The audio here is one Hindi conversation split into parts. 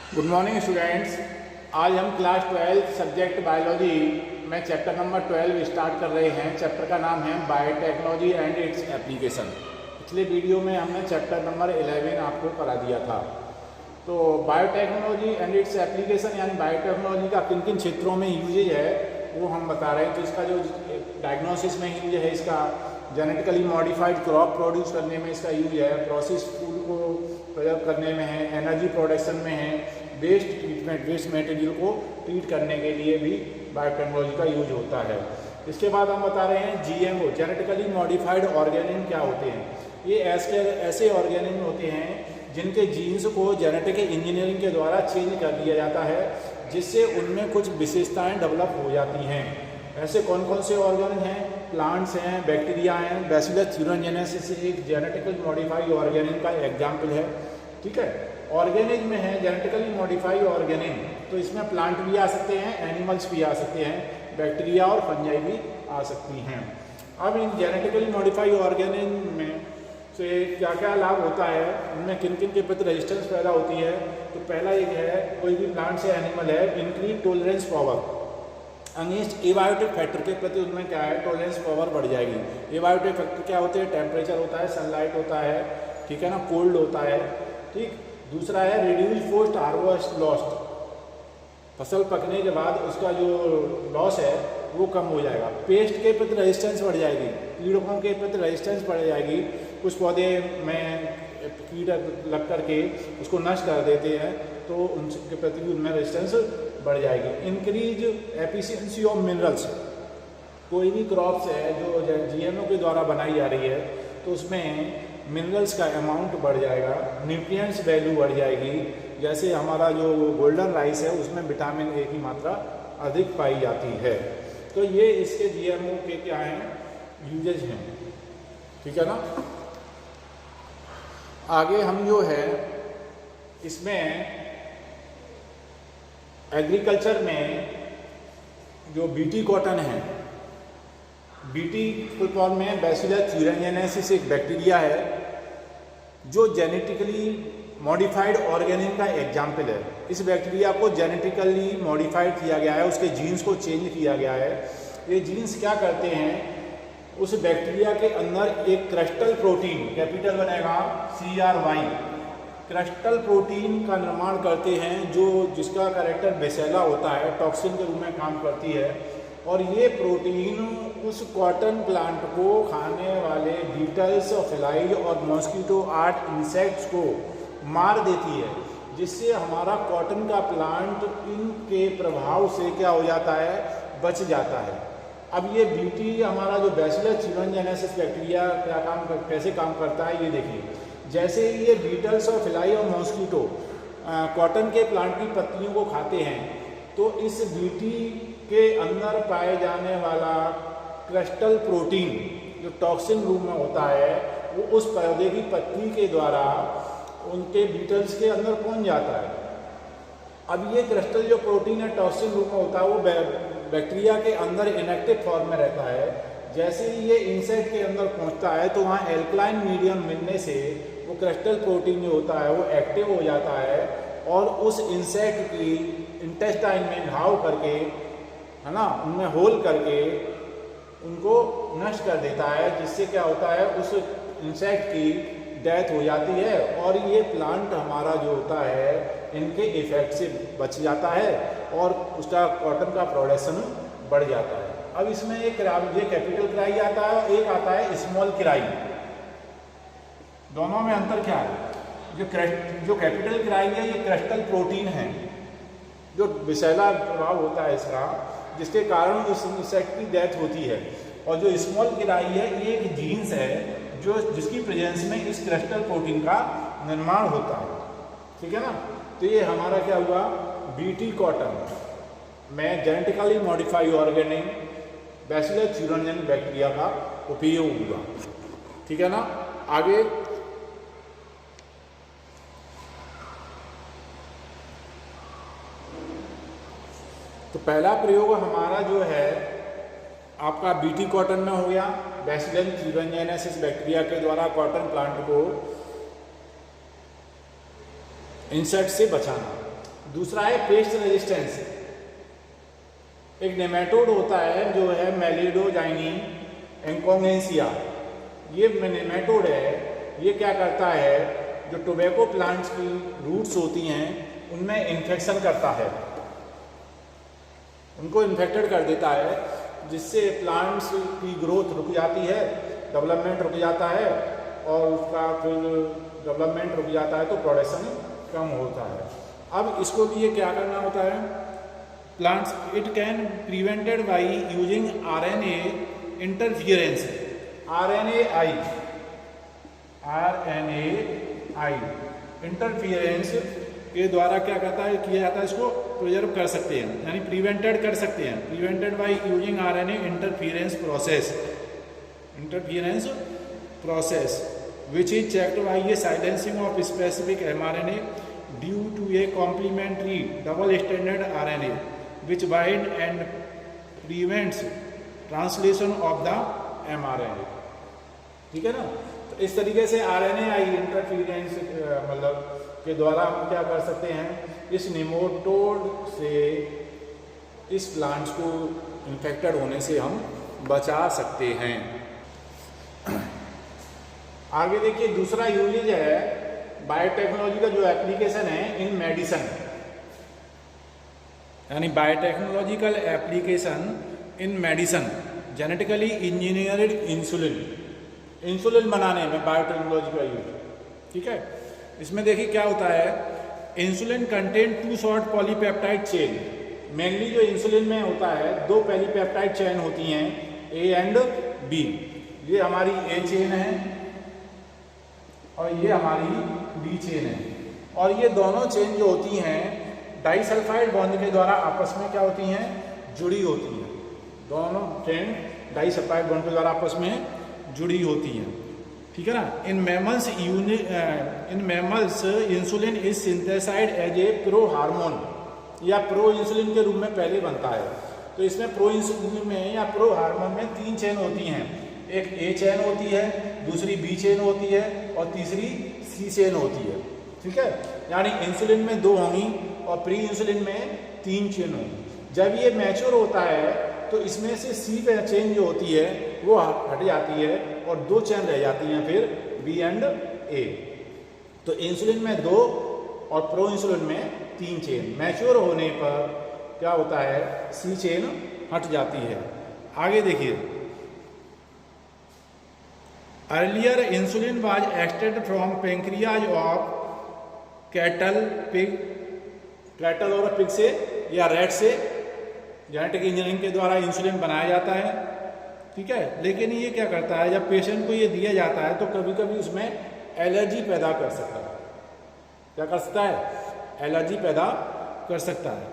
Good morning students. आज हम क्लास 12 सब्जेक्ट बायोलॉजी में चैप्टर नंबर 12 स्टार्ट कर रहे हैं। चैप्टर का नाम है बायोटेक्नोलॉजी एंड इट्स एप्लीकेशन। पिछले वीडियो में हमने चैप्टर नंबर 11 आपको करा दिया था। तो बायोटेक्नोलॉजी एंड इट्स एप्लीकेशन यानी बायोटेक्नोलॉजी का किन किन क्षेत्रों में यूजेज है वो हम बता रहे हैं। तो इसका जो डायग्नोसिस में यूज है, इसका जेनेटिकली मॉडिफाइड क्रॉप प्रोड्यूस करने में इसका यूज है, प्रोसेस फूड को प्रिजर्व करने में है, एनर्जी प्रोडक्शन में है, वेस्ट ट्रीटमेंट वेस्ट मटेरियल को ट्रीट करने के लिए भी बायोटेक्नोलॉजी का यूज होता है। इसके बाद हम बता रहे हैं जीएमओ जेनेटिकली मॉडिफाइड ऑर्गेनिज्म क्या होते हैं। ये ऐसे ऑर्गेनिज्म होते हैं जिनके जीन्स को जेनेटिक इंजीनियरिंग के द्वारा चेंज कर दिया जाता है, जिससे उनमें कुछ विशेषताएं डेवलप हो जाती हैं। ऐसे कौन कौन से ऑर्गेनिज्म हैं? प्लांट्स हैं, बैक्टीरिया हैं। बैसिलस थ्यूरोजेनेसिस एक जेनेटिकली मॉडिफाइड ऑर्गेनिज्म का एग्जाम्पल है। ठीक है, ऑर्गेनिज्म में है जेनेटिकली मॉडिफाइड ऑर्गेनिज्म, तो इसमें प्लांट भी आ सकते हैं, एनिमल्स भी आ सकते हैं, बैक्टीरिया और फंजाई भी आ सकती हैं। अब इन जेनेटिकली मॉडिफाइड ऑर्गेनिज्म में से क्या क्या लाभ होता है, उनमें किन किन के प्रति रेजिस्टेंस पैदा होती है। तो पहला एक है, कोई भी प्लांट से एनिमल है, increase tolerance power against abiotic factor के प्रति उनमें क्या है, टॉलरेंस पावर बढ़ जाएगी। एबायोटिक फैक्टर क्या होते हैं? टेम्परेचर होता है, सनलाइट होता है, ठीक है ना, कोल्ड होता है। ठीक, दूसरा है रिड्यूस पोस्ट हार्वेस्ट लॉस्ट, फसल पकने के बाद उसका जो लॉस है वो कम हो जाएगा। पेस्ट के प्रति रेजिस्टेंस बढ़ जाएगी, कीड़ों के प्रति रेजिस्टेंस बढ़ जाएगी। कुछ पौधे में कीड़ा लग करके उसको नष्ट कर देते हैं, तो उनके प्रति भी उनमें रेजिस्टेंस बढ़ जाएगी। इंक्रीज एफिशिएंसी ऑफ मिनरल्स, कोई भी क्रॉप्स है जो जीएमओ के द्वारा बनाई जा रही है तो उसमें मिनरल्स का अमाउंट बढ़ जाएगा, न्यूट्रिएंट्स वैल्यू बढ़ जाएगी। जैसे हमारा जो गोल्डन राइस है उसमें विटामिन ए की मात्रा अधिक पाई जाती है। तो ये इसके जीएमओ के क्या हैं, यूजेज हैं। ठीक है ना। आगे हम जो है इसमें एग्रीकल्चर में जो बीटी कॉटन है, बीटी फुल फॉर्म में बैसिलस थ्यूरोजेनेसिस एक बैक्टीरिया है जो जेनेटिकली मॉडिफाइड ऑर्गेनिज्म का एग्जाम्पल है। इस बैक्टीरिया को जेनेटिकली मॉडिफाइड किया गया है, उसके जीन्स को चेंज किया गया है। ये जीन्स क्या करते हैं, उस बैक्टीरिया के अंदर एक क्रिस्टल प्रोटीन, कैपिटल बनेगा CRY, क्रिस्टल प्रोटीन का निर्माण करते हैं जो जिसका कैरेक्टर बेसेला होता है, टॉक्सिन के रूप में काम करती है। और ये प्रोटीन उस कॉटन प्लांट को खाने वाले बीटल्स और फ्लाइज और मॉस्किटो आर्ट इंसेक्ट्स को मार देती है, जिससे हमारा कॉटन का प्लांट इनके प्रभाव से क्या हो जाता है, बच जाता है। अब ये बीटी हमारा जो बैसिलस थ्यूरोजेनेसिस बैक्टीरिया कैसे काम करता है ये देखिए। जैसे ही ये बीटल्स और फ्लाई और मॉस्किटो कॉटन के प्लांट की पत्तियों को खाते हैं, तो इस बीटी के अंदर पाए जाने वाला क्रिस्टल प्रोटीन जो टॉक्सिन रूप में होता है वो उस पौधे की पत्ती के द्वारा उनके बीटल्स के अंदर पहुंच जाता है। अब ये क्रिस्टल जो प्रोटीन है टॉक्सिन रूप में होता है वो बैक्टीरिया के अंदर इनएक्टिव फॉर्म में रहता है। जैसे ही ये इंसेक्ट के अंदर पहुंचता है तो वहाँ एल्कलाइन मीडियम मिलने से वो क्रिस्टल प्रोटीन जो होता है वो एक्टिव हो जाता है और उस इंसेक्ट की इंटेस्टाइन में घाव करके, है ना, उनमें होल करके उनको नष्ट कर देता है, जिससे क्या होता है, उस इंसेक्ट की डेथ हो जाती है और ये प्लांट हमारा जो होता है इनके इफेक्ट से बच जाता है और उसका कॉटन का प्रोडक्शन बढ़ जाता है। अब इसमें एक ये कैपिटल क्राई आता है और एक आता है स्मॉल क्राई। दोनों में अंतर क्या है? जो कैपिटल क्राई है ये क्रिस्टल प्रोटीन है जो विषैला प्रभाव होता है इसका, जिसके कारण उस इंसेक्ट की डेथ होती है। और जो स्मॉल क्राई है ये एक जीन्स है जो जिसकी प्रेजेंस में इस क्रिस्टल प्रोटीन का निर्माण होता है। ठीक है ना। तो ये हमारा क्या हुआ, बीटी कॉटन में genetically modified organism bacillus thuringiensis bacteria का उपयोग हुआ। ठीक है ना। आगे तो पहला प्रयोग हमारा जो है आपका बीटी कॉटन में हो गया, बैसिलस थ्यूरोजेनेसिस बैक्टीरिया के द्वारा कॉटन प्लांट को इंसेक्ट से बचाना। दूसरा है पेस्ट रेजिस्टेंस। एक नेमेटोड होता है जो है मेलिडोजाइनी एंकोमेंसिया, ये नेमेटोड है। ये क्या करता है, जो टोबैको प्लांट्स की रूट्स होती हैं उनमें इन्फेक्शन करता है, उनको इन्फेक्टेड कर देता है, जिससे प्लांट्स की ग्रोथ रुक जाती है, डेवलपमेंट रुक जाता है, और उसका फिर डेवलपमेंट रुक जाता है तो प्रोडक्शन कम होता है। अब इसको लिए क्या करना होता है, plants it can prevented by using RNA interference, RNAi interference के द्वारा क्या करता है, किया जाता है, इसको प्रिजर्व कर सकते हैं, यानी प्रिवेंटेड कर सकते हैं, prevented by using RNA interference process which is checked by a silencing of specific mRNA due to a complementary double-stranded RNA which bind and prevents translation of the mRNA। ठीक है ना। तो इस तरीके से RNAi इंटरफियरेंस मतलब के द्वारा हम क्या कर सकते हैं, इस नेमेटोड से इस प्लांट्स को इन्फेक्टेड होने से हम बचा सकते हैं। आगे देखिए, दूसरा यूजेज है बायोटेक्नोलॉजी का जो एप्लीकेशन है इन मेडिसिन, यानी biotechnological application in medicine, genetically engineered insulin बनाने में बायोटेक्नोलॉजी का यूज। ठीक है, इसमें देखिए क्या होता है, insulin contain 2 short polypeptide chain. Mainly जो इंसुलिन में होता है 2 पॉलीपेप्टाइड चेन होती हैं, A एंड B। ये हमारी A चेन है और ये हमारी B चेन है, और ये दोनों चेन जो होती हैं डाइसल्फाइड बॉन्ड के द्वारा आपस में क्या होती हैं, जुड़ी होती हैं। दोनों चेन डाइसल्फाइड बॉन्ड के द्वारा आपस में जुड़ी होती हैं। ठीक है ना। In mammals insulin is synthesised as a pro hormone या प्रो इंसुलिन के रूप में पहले बनता है। तो इसमें प्रो इंसुलिन में या प्रो हार्मोन में 3 चेन होती हैं, एक A चेन होती है, दूसरी B चेन होती है और तीसरी C चेन होती है। ठीक है, यानी इंसुलिन में 2 होंगी और प्री इंसुलिन में 3 चेन होंगी। जब ये मैच्योर होता है तो इसमें से C चेन जो होती है वो हट जाती है और 2 चेन रह जाती हैं फिर B एंड A। तो इंसुलिन में 2 और प्रो इंसुलिन में 3 चेन। मैच्योर होने पर क्या होता है, C चेन हट जाती है। आगे देखिए, earlier insulin was extracted from pancreas of cattle और पिग से या रैट से जेनेटिक इंजीनियरिंग के द्वारा इंसुलिन बनाया जाता है। ठीक है, लेकिन ये क्या करता है, जब पेशेंट को ये दिया जाता है तो कभी कभी उसमें एलर्जी पैदा कर सकता है। क्या कर सकता है, एलर्जी पैदा कर सकता है।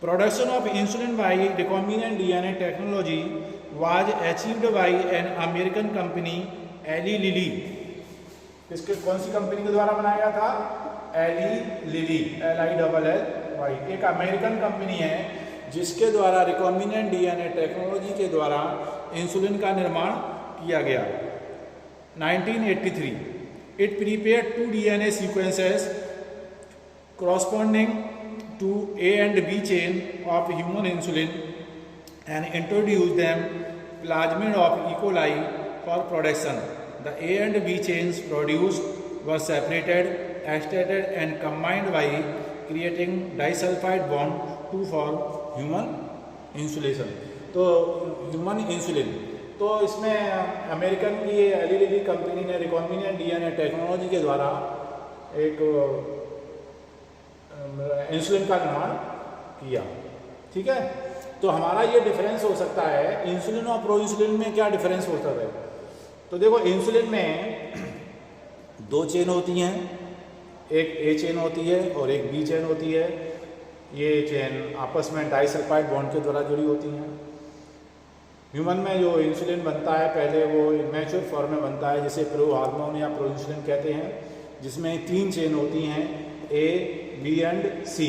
Production of insulin by recombinant DNA technology was achieved by an American company Eli Lilly. इसके कौन सी कंपनी के द्वारा बनाया गया था, एली लिली, LILLY। एक अमेरिकन कंपनी है जिसके द्वारा रिकॉम्बिनेंट DNA टेक्नोलॉजी के द्वारा इंसुलिन का निर्माण किया गया। 1983 it prepared 2 DNA sequences corresponding to A and B chain of human insulin and introduced them plasmid of E. coli for production. The A and B chains produced were separated, extracted and combined by creating disulfide bond to form human insulin। तो ह्यूमन इंसुलिन, तो इसमें अमेरिकन की एली लिली कंपनी ने रिकॉम्बिनेंट DNA टेक्नोलॉजी के द्वारा एक इंसुलिन का निर्माण किया। ठीक है, तो हमारा ये डिफरेंस हो सकता है इंसुलिन और प्रो इंसुलिन में। क्या डिफरेंस होता है, तो देखो इंसुलिन में 2 चेन होती हैं, एक A चेन होती है और एक B चेन होती है। ये चेन आपस में डाइसल्फाइड बॉन्ड के द्वारा जुड़ी होती हैं। ह्यूमन में जो इंसुलिन बनता है पहले वो मैच्योर फॉर्म में बनता है, जिसे प्रो हार्मोन या प्रो इंसुलिन कहते हैं, जिसमें 3 चेन होती हैं, A, B एंड C।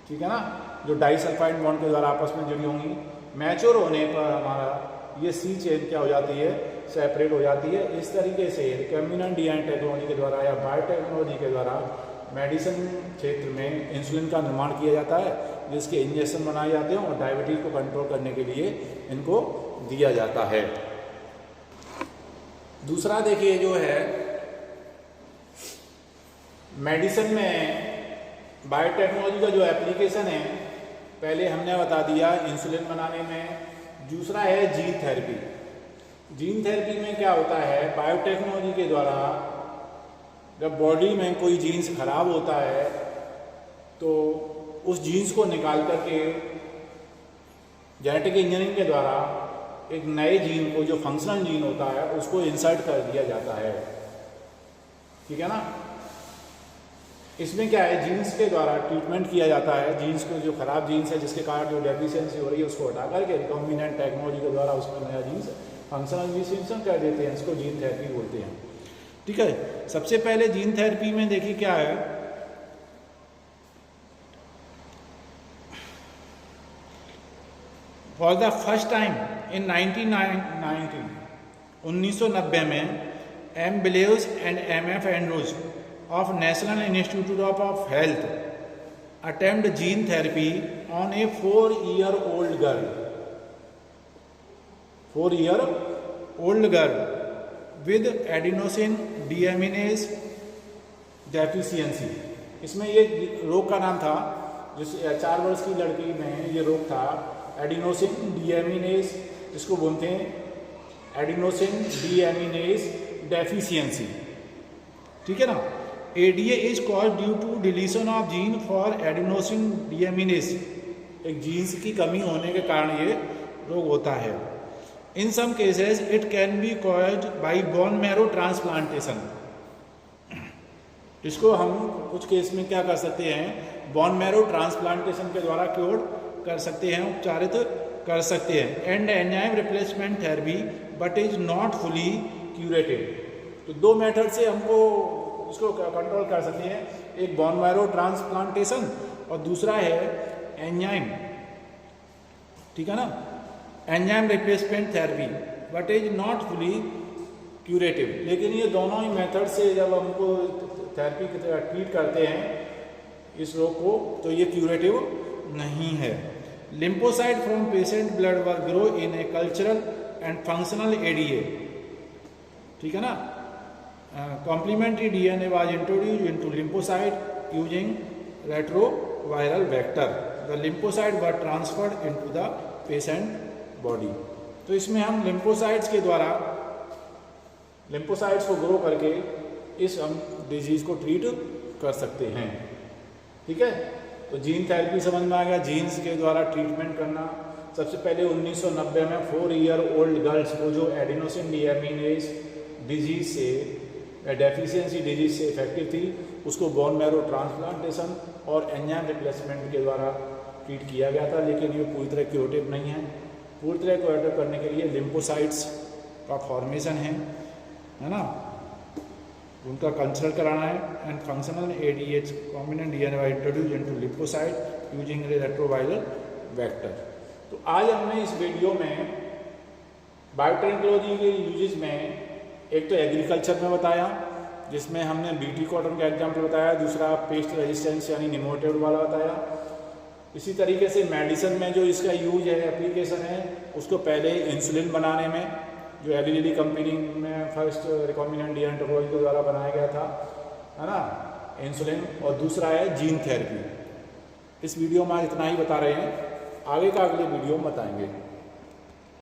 ठीक है ना, जो डाइसल्फाइड बॉन्ड के द्वारा आपस में जुड़ी होंगी। मैच्योर होने पर हमारा ये C चेन क्या हो जाती है, सेपरेट हो जाती है। इस तरीके से रिकॉम्बिनेंट DNA टेक्नोलॉजी के द्वारा या बायोटेक्नोलॉजी के द्वारा मेडिसिन क्षेत्र में इंसुलिन का निर्माण किया जाता है, जिसके इंजेक्शन बनाए जाते हैं और डायबिटीज़ को कंट्रोल करने के लिए इनको दिया जाता है। दूसरा देखिए जो है मेडिसिन में बायोटेक्नोलॉजी का जो एप्लीकेशन है, पहले हमने बता दिया इंसुलिन बनाने में। दूसरा है जीन थेरेपी। जीन थेरेपी में क्या होता है, बायोटेक्नोलॉजी के द्वारा जब बॉडी में कोई जीन्स खराब होता है तो उस जीन्स को निकाल करके जेनेटिक इंजीनियरिंग के द्वारा एक नए जीन को, जो फंक्शनल जीन होता है, उसको इंसर्ट कर दिया जाता है। ठीक है ना। इसमें क्या है, जीन्स के द्वारा ट्रीटमेंट किया जाता है। जीन्स को, जो खराब जीन्स है जिसके कारण जो डेफिशिएंसी हो रही है, उसको हटा करके रिकॉम्बिनेंट टेक्नोलॉजी के द्वारा उसमें नया जीन्स फंक्शनल जीन कर देते हैं। इसको जीन थेरेपी बोलते हैं। ठीक है। सबसे पहले जीन थेरेपी में देखिए क्या है, for the first time in 1990 में एम बिलेव्स and MF Andrews of National Institute of Health attempt gene therapy on a 4-year-old girl. 4-year-old girl with adenosine deaminase deficiency. इसमें ये रोग का नाम था, जिस 4 वर्ष की लड़की में ये रोग था, एडिनोसिन डीएमिनेज, जिसको बोलते हैं एडिनोसिन डीएमिनेज डेफिशिएंसी। ठीक है ना। ADA is caused due to deletion of gene for adenosine deaminase। एक जीन्स की कमी होने के कारण ये रोग होता है। In some cases it can be caused by bone marrow transplantation। इसको हम कुछ केस में क्या कर सकते हैं, बोन मैरो ट्रांसप्लांटेशन के द्वारा क्योर कर सकते हैं, उपचारित कर सकते हैं। And enzyme replacement therapy but is not fully curative. तो 2 मेथड से हमको उसको कंट्रोल कर सकते हैं, एक बोन मैरो ट्रांसप्लांटेशन और दूसरा है एंजाइम। ठीक है ना। Enzyme replacement therapy but is not fully curative. लेकिन ये दोनों ही मेथड से जब हमको थेरेपी की तरह ट्रीट करते हैं इस रोग को, तो ये क्यूरेटिव नहीं है। Lymphocyte from patient blood work grow in a cultural and functional ADA। ठीक है ना। Complementary DNA was introduced into lymphocyte using retroviral vector. The lymphocyte were transferred into the patient body। तो इसमें हम लिम्फोसाइट्स के द्वारा लिम्फोसाइट्स को ग्रो करके इस हम डिजीज को ट्रीट कर सकते हैं। ठीक है। तो जीन थेरेपी समझ में आ गया, जीन्स के द्वारा ट्रीटमेंट करना। सबसे पहले 1990 में 4-year-old गर्ल्स को जो एडिनोसिन डीएमिनेज डिजीज से, डेफिशिएंसी डिजीज से इफेक्टिव थी, उसको बोन मैरो ट्रांसप्लांटेशन और एंजाइम रिप्लेसमेंट के द्वारा ट्रीट किया गया था। लेकिन ये पूरी तरह क्यूरेटिव नहीं है। पूरी तरह क्यूरेटिव करने के लिए लिम्फोसाइट्स का फॉर्मेशन है ना, उनका कल्चर कराना है। And functional ADH कॉम्बिनेंट DNA introduce into lymphocyte using retroviral vector. तो आज हमने इस वीडियो में बायोटेक्नोलॉजी के यूजेस में एक तो एग्रीकल्चर में बताया, जिसमें हमने BT कॉटन का एग्जाम्पल बताया, दूसरा पेस्ट रेजिस्टेंस यानी निमोटेड वाला बताया। इसी तरीके से मेडिसिन में जो इसका यूज है, एप्लीकेशन है, उसको पहले इंसुलिन बनाने में, जो एलईडी कंपनी में फर्स्ट रिकॉम्बिनेंट DNA टेक्नोलॉजी के द्वारा बनाया गया था, है ना, इंसुलिन। और दूसरा है जीन थेरेपी। इस वीडियो में आज इतना ही बता रहे हैं, आगे का अगले वीडियो में बताएंगे।